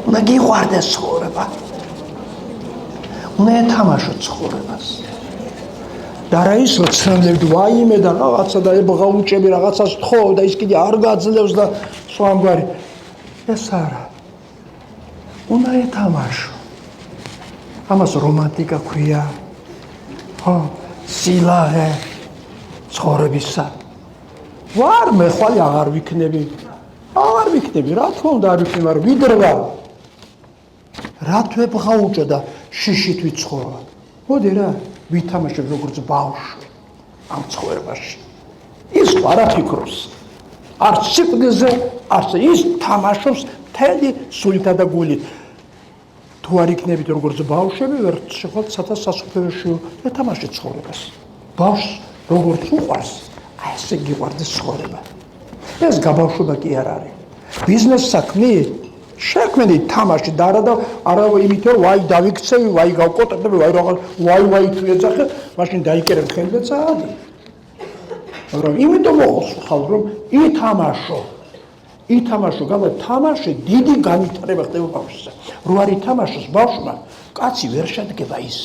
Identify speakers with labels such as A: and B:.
A: უნდა გიყვარდეს ცხოვრება. უნდა ეთამაშო ცხოვრებას. და რა ის რომ ცნობლებდი ვაიმე და რაღაცა და ებღა უჭები რაღაცას თხოვ და ის კიდე არ გაძლევს და სხვა ამგვარი. ეს არა. უნდა ეთამაშო. ამას რომანტიკა ქვია. ხო, სილაე ცხოვრებისა. ვარ მე ხვალ აღარ ვიქნები. აღარ ვიქნები, რა თქმა უნდა არ ვიქნები, მაგრამ ვიდრვა. რა თუ ებღა უჭო და შიშით ვიცხოვრა. მოდი რა, ვითამაშებ როგორც ბავშვი ამ ცხოვრებაში. ის არ აფიქრობს. არც სიკვდილზე, არც ის თამაშობს მთელი სულითა და გულით. თუ არ იქნებით როგორც ბავშვები, ვერ შეხვდათ სათა სასუფეველში ეთამაშეთ ცხოვრებას. ბავშვს როგორც უყვარს, აი ესე გიყვარდეს ცხოვრება. ეს გაბავშვობა კი არ არის. ბიზნეს საქმე შექმნი თამაში და არა იმით რომ ვაი დავიქცევი, ვაი გავკოტები, ვაი რაღაც ვაი თუ ეძახე, მაშინ დაიკერებ ხელი და წაადი. მაგრამ იმიტომ მოხსოვხავ რომ ითამაშო, გავა თამაში დიდი განვითარება ხდება ბავშვზე. რო არ ითამაშოს ბავშვმა, კაცი ვერ შედგება ის.